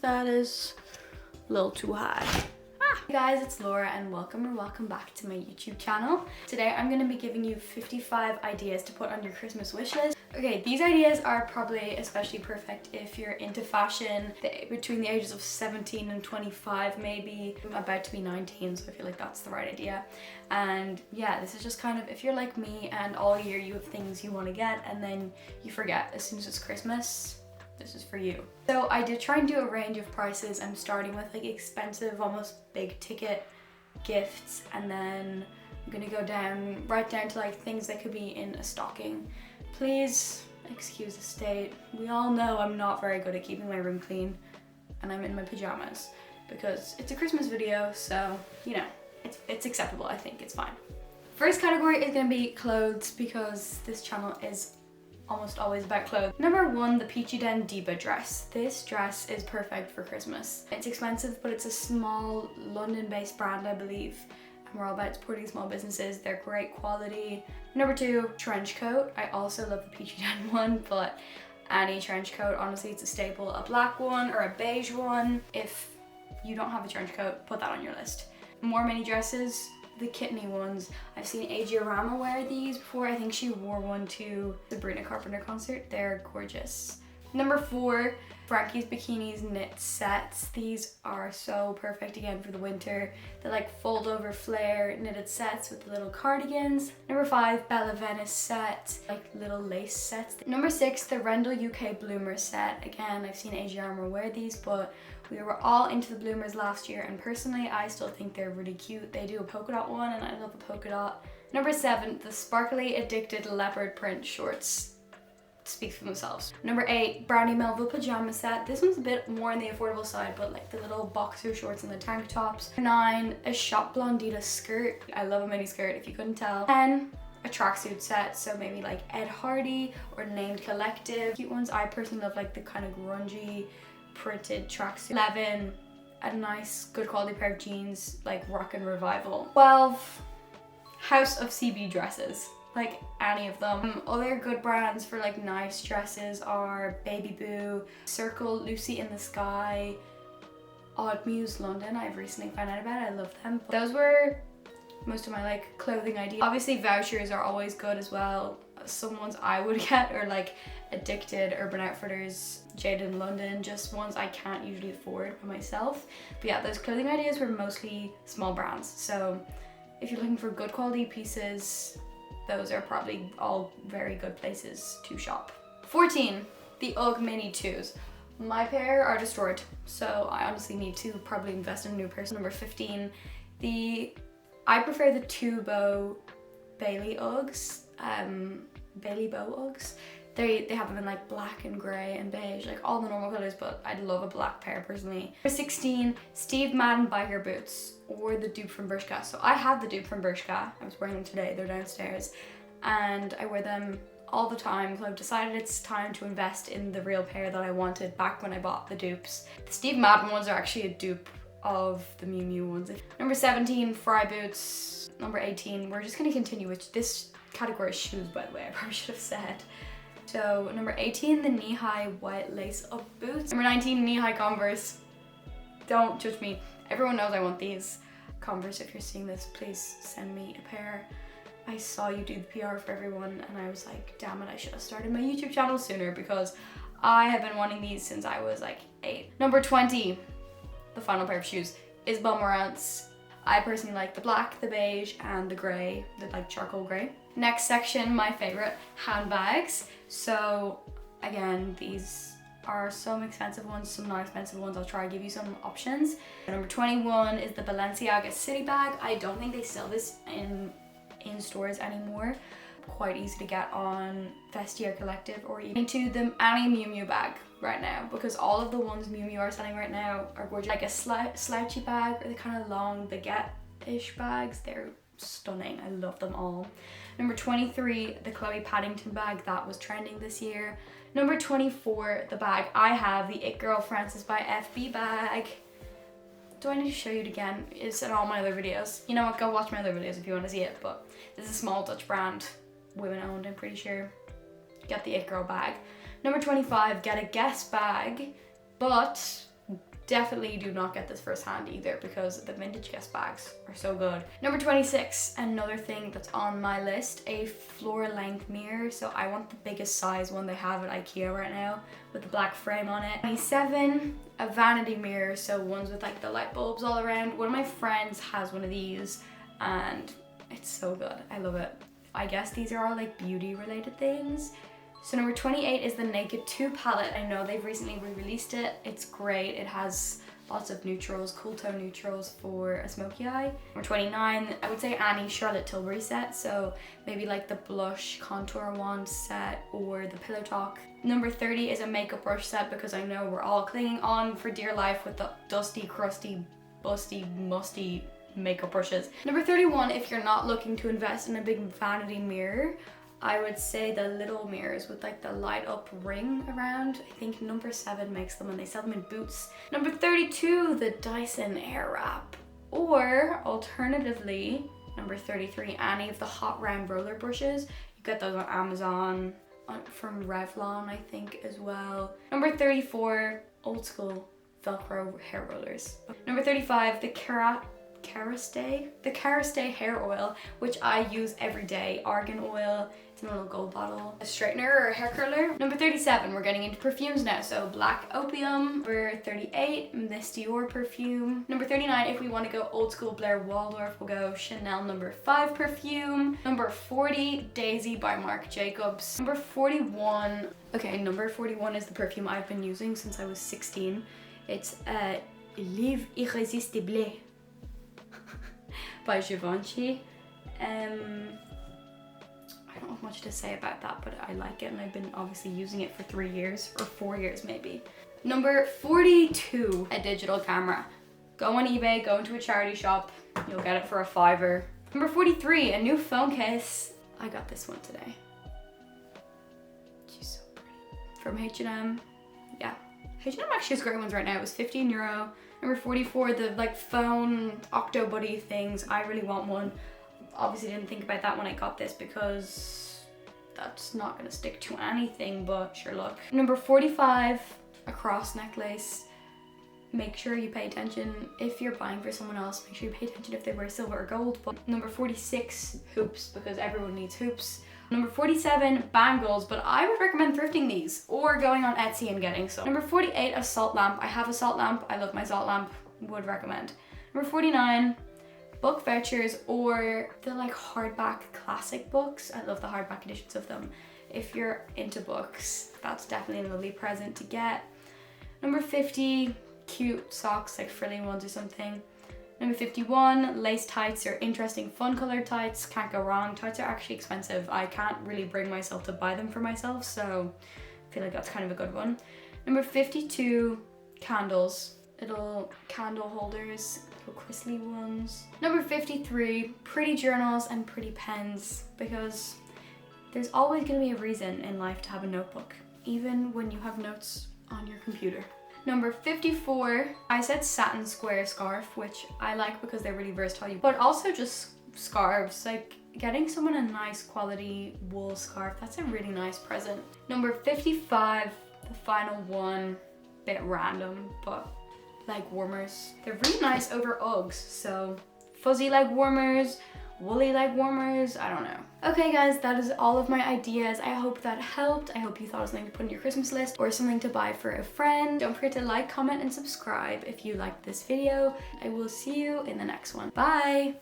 That is a little too high. Hey guys, it's Laura and welcome back to my YouTube channel. Today I'm going to be giving you 55 ideas to put on your Christmas wish list. Okay, these ideas are probably especially perfect if you're into fashion between the ages of 17 and 25 maybe. I'm about to be 19, so I feel like that's the right idea. And yeah, this is just kind of if you're like me and all year you have things you want to get and then you forget as soon as it's Christmas. This is for you. So I did try and do a range of prices. I'm starting with like expensive, almost big ticket gifts, and then I'm gonna go down, right down to like things that could be in a stocking. Please excuse the state. We all know I'm not very good at keeping my room clean and I'm in my pajamas because it's a Christmas video, so you know, it's acceptable. I think it's fine. First category is gonna be clothes because this channel is almost always about clothes. Number one, the Peachy Den Diva dress. This dress is perfect for Christmas. It's expensive, but it's a small London-based brand, I believe. And we're all about supporting small businesses. They're great quality. Number two, trench coat. I also love the Peachy Den one, but any trench coat, honestly, it's a staple. A black one or a beige one. If you don't have a trench coat, put that on your list. More mini dresses. The kidney ones. I've seen Adriarama wear these before. I think she wore one to the Sabrina Carpenter concert. They're gorgeous. Number four, Frankie's Bikinis knit sets. These are so perfect again for the winter. They're like fold over flare knitted sets with the little cardigans. Number five, Bella Venice set, like little lace sets. Number six, the Rendell UK Bloomer set. Again, I've seen Adriarama wear these, but we were all into the bloomers last year, and personally I still think they're really cute. They do a polka dot one and I love a polka dot. Number seven, the sparkly addicted leopard print shorts. Speak for themselves. Number eight, Brownie Melville pajama set. This one's a bit more on the affordable side, but like the little boxer shorts and the tank tops. Nine, a Shop Blondita skirt. I love a mini skirt if you couldn't tell. 10, a tracksuit set, so maybe like Ed Hardy or Named Collective. Cute ones. I personally love like the kind of grungy printed tracksuit. 11, a nice good quality pair of jeans like Rockin' Revival. 12, House of CB dresses, like any of them. Other good brands for like nice dresses are Baby Boo, Circle, Lucy in the Sky, Odd Muse London. I've recently found out about it. I love them. Those were most of my like clothing ideas. Obviously vouchers are always good as well. Some ones I would get are like Addicted, Urban Outfitters, Jade in London, just ones I can't usually afford by myself. But yeah, those clothing ideas were mostly small brands. So if you're looking for good quality pieces, those are probably all very good places to shop. 14, the UGG Mini 2s. My pair are destroyed, so I honestly need to probably invest in a new pair. Number 15, I prefer the two-bow Bailey Uggs, Bailey Bow Uggs. They have them in like black and grey and beige, like all the normal colours, but I'd love a black pair personally. Number 16, Steve Madden biker boots, or the dupe from Bershka. So I have the dupe from Bershka. I was wearing them today, they're downstairs, and I wear them all the time, so I've decided it's time to invest in the real pair that I wanted back when I bought the dupes. The Steve Madden ones are actually a dupe of the Miu Miu ones. Number 17, Fry boots. Number 18, we're just gonna continue with this category is shoes, by the way, I probably should have said. So number 18, the knee-high white lace-up boots. Number 19, knee-high Converse. Don't judge me. Everyone knows I want these. Converse, if you're seeing this, please send me a pair. I saw you do the PR for everyone and I was like, damn it, I should have started my YouTube channel sooner because I have been wanting these since I was like 8. Number 20, the final pair of shoes, is Balmorant's. I personally like the black, the beige, and the grey, the like charcoal grey. Next section, my favorite, handbags. So again, these are some expensive ones, some not expensive ones. I'll try to give you some options. Number 21 is the Balenciaga City Bag. I don't think they sell this in stores anymore. Quite easy to get on Vestiaire Collective or even to the any Miu Miu bag right now, because all of the ones Miu Miu are selling right now are gorgeous. Like a slouchy bag or the kind of long baguette-ish bags. They're stunning. I love them all. Number 23, the Chloe Paddington bag. That was trending this year. Number 24, the bag I have, the It Girl Frances by FB bag. Do I need to show you it again? It's in all my other videos. You know what, go watch my other videos if you want to see it, but this is a small Dutch brand, women owned, I'm pretty sure. Get the It Girl bag. Number 25, get a Guess bag, but definitely do not get this firsthand either because the vintage Guess bags are so good. Number 26, another thing that's on my list, a floor length mirror. So I want the biggest size one they have at IKEA right now with the black frame on it. 27, a vanity mirror, so ones with like the light bulbs all around. One of my friends has one of these and it's so good. I love it. I guess these are all like beauty related things. So number 28 is the Naked 2 palette. I know they've recently re-released it. It's great. It has lots of neutrals, cool tone neutrals for a smoky eye. Number 29, I would say Annie Charlotte Tilbury set. So maybe like the blush contour wand set or the pillow talk. Number 30 is a makeup brush set because I know we're all clinging on for dear life with the dusty, crusty, busty, musty makeup brushes. Number 31, if you're not looking to invest in a big vanity mirror, I would say the little mirrors with like the light up ring around. I think number 7 makes them and they sell them in Boots. Number 32, the Dyson Airwrap. Or alternatively, number 33, any of the hot round roller brushes. You get those on Amazon, from Revlon I think as well. Number 34, old school Velcro hair rollers. Number 35, the Kerastase hair oil, which I use every day. Argan oil, it's in a little gold bottle. A straightener or a hair curler. Number 37, we're getting into perfumes now. So Black Opium. Number 38, this Dior perfume. Number 39, if we want to go old school Blair Waldorf, we'll go Chanel number 5 perfume. Number 40, Daisy by Marc Jacobs. Number 41, okay, number 41 is the perfume I've been using since I was 16. It's Live Irrésistible by Givenchy. I don't have much to say about that, but I like it and I've been obviously using it for 3 years or 4 years maybe. Number 42, a digital camera. Go on eBay, go into a charity shop, you'll get it for a $5. Number 43, a new phone case. I got this one today. She's so pretty. From H&M, yeah. H&M actually has great ones right now. It was €15. Number 44, the like phone Octo Buddy things. I really want one. Obviously didn't think about that when I got this because that's not gonna stick to anything, but sure look. Number 45, a cross necklace. Make sure you pay attention if you're buying for someone else. Make sure you pay attention if they wear silver or gold. But number 46, hoops, because everyone needs hoops. Number 47, bangles, but I would recommend thrifting these or going on Etsy and getting some. Number 48, a salt lamp. I have a salt lamp. I love my salt lamp. Would recommend. Number 49, book vouchers or the like hardback classic books. I love the hardback editions of them. If you're into books, that's definitely a lovely present to get. Number 50, cute socks, like frilly ones or something. Number 51, lace tights or interesting fun colored tights. Can't go wrong. Tights are actually expensive. I can't really bring myself to buy them for myself, so I feel like that's kind of a good one. Number 52, candles. Little candle holders, little crystally ones. Number 53, pretty journals and pretty pens, because there's always going to be a reason in life to have a notebook, even when you have notes on your computer. Number 54, I said satin square scarf, which I like because they're really versatile, but also just scarves, like getting someone a nice quality wool scarf, that's a really nice present. Number 55, the final one, bit random, but leg warmers. They're really nice over Uggs, so fuzzy leg warmers, woolly leg warmers, I don't know. Okay guys, that is all of my ideas. I hope that helped. I hope you thought of something to put on your Christmas list or something to buy for a friend. Don't forget to like, comment, and subscribe if you liked this video. I will see you in the next one. Bye!